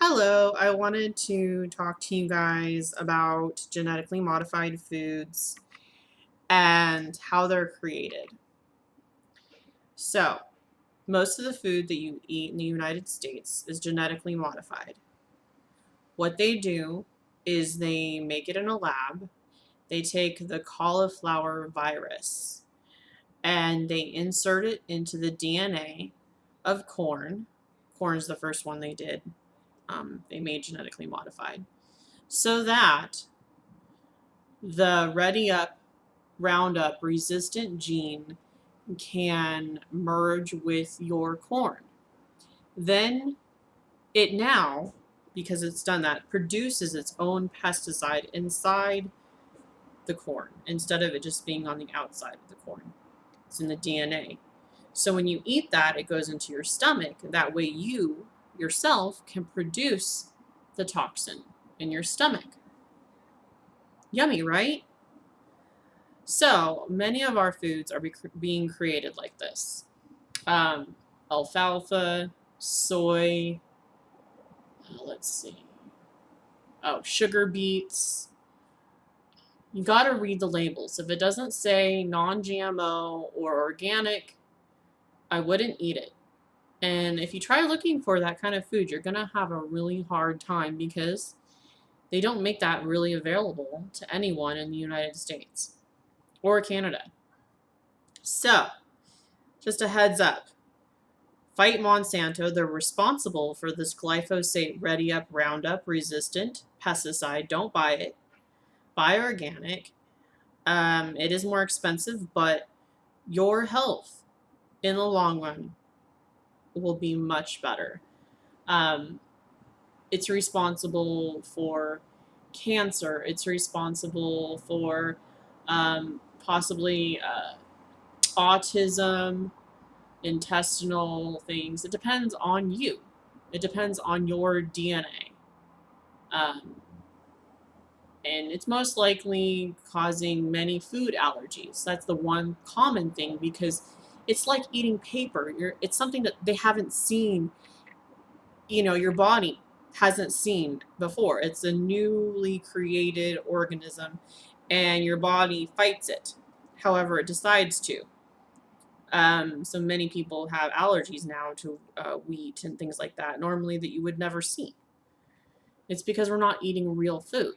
Hello, I wanted to talk to you guys about genetically modified foods and how they're created. So, most of the food that you eat in the United States is genetically modified. What they do is they make it in a lab. They take the cauliflower virus and they insert it into the DNA of corn. Corn's the first one they did. They made genetically modified. So that the Ready Up Roundup resistant gene can merge with your corn. Then it now, because it's done that, produces its own pesticide inside the corn instead of it just being on the outside of the corn. It's in the DNA. So when you eat that, it goes into your stomach. That way you yourself can produce the toxin in your stomach. Yummy, right? So many of our foods are being created like this. Alfalfa, soy, let's see. Oh, sugar beets. You got to read the labels. If it doesn't say non-GMO or organic, I wouldn't eat it. And if you try looking for that kind of food, you're going to have a really hard time because they don't make that really available to anyone in the United States or Canada. So, just a heads up. Fight Monsanto. They're responsible for this glyphosate Ready Up Roundup resistant pesticide. Don't buy it. Buy organic. It is more expensive, but your health in the long run will be much better. It's responsible for cancer. It's responsible for possibly autism, intestinal things. It depends on you. It depends on your DNA. Um, and it's most likely causing many food allergies. That's the one common thing because it's like eating paper. It's something that they haven't seen, your body hasn't seen before. It's a newly created organism and your body fights it however it decides to. So many people have allergies now to wheat and things like that, normally that you would never see. It's because we're not eating real food.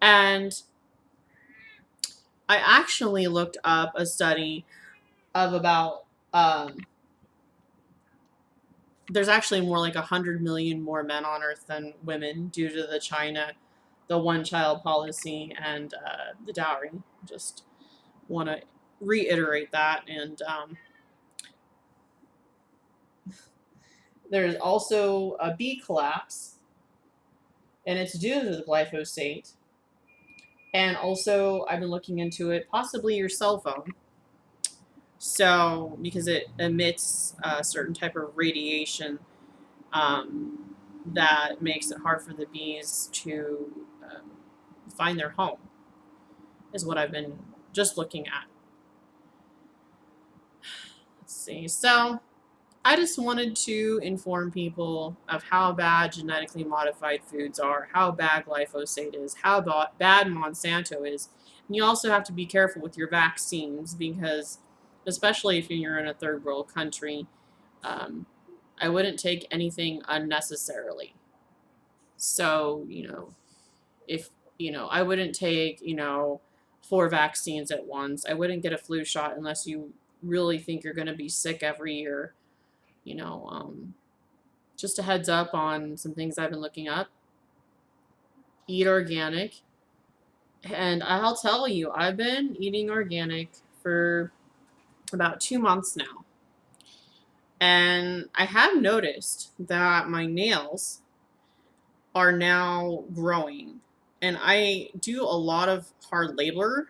And I actually looked up a study of about, there's actually more like 100 million more men on Earth than women due to the one-child policy, and the dowry. Just want to reiterate that. And there's also a bee collapse, and it's due to the glyphosate. And also, I've been looking into it, possibly your cell phone. So, because it emits a certain type of radiation that makes it hard for the bees to find their home, is what I've been just looking at. Let's see. So, I just wanted to inform people of how bad genetically modified foods are, how bad glyphosate is, how bad Monsanto is. And you also have to be careful with your vaccines because, especially if you're in a third world country, I wouldn't take anything unnecessarily. So, if, I wouldn't take, 4 vaccines at once. I wouldn't get a flu shot unless you really think you're going to be sick every year. You know, just a heads up on some things I've been looking up. Eat organic. And I'll tell you, I've been eating organic for about 2 months now. And I have noticed that my nails are now growing. And I do a lot of hard labor,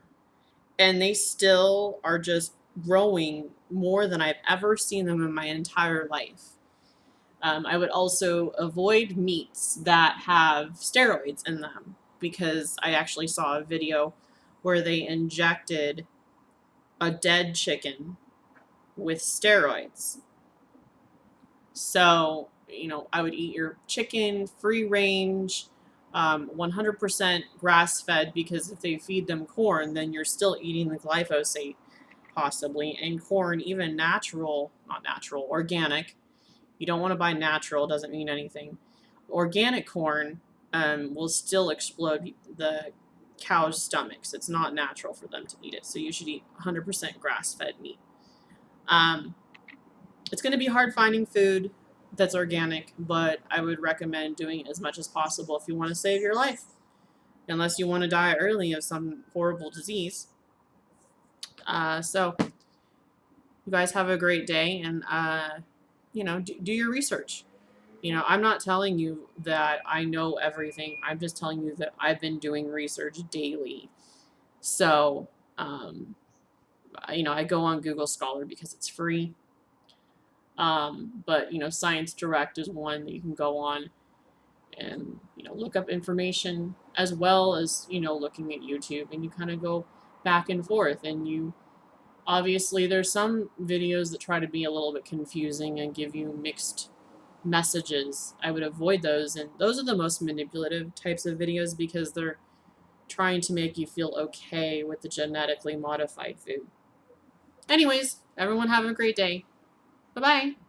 and they still are just growing more than I've ever seen them in my entire life. I would also avoid meats that have steroids in them because I actually saw a video where they injected a dead chicken with steroids. So I would eat your chicken free range, 100% grass fed, because if they feed them corn, then you're still eating the glyphosate possibly. And corn, even natural, not natural, organic. You don't want to buy natural, doesn't mean anything. Organic corn will still explode the cow's stomachs. It's not natural for them to eat it. So you should eat 100% grass fed meat. Um, it's going to be hard finding food that's organic, but I would recommend doing it as much as possible if you want to save your life, unless you want to die early of some horrible disease. So you guys have a great day, and do your research. I'm not telling you that I know everything. I'm just telling you that I've been doing research daily. So, I go on Google Scholar because it's free. But Science Direct is one that you can go on and look up information, as well as looking at YouTube, and you kind of go back and forth. And you obviously, there's some videos that try to be a little bit confusing and give you mixed messages. I would avoid those, and those are the most manipulative types of videos because they're trying to make you feel okay with the genetically modified food. Anyways, everyone have a great day. Bye bye.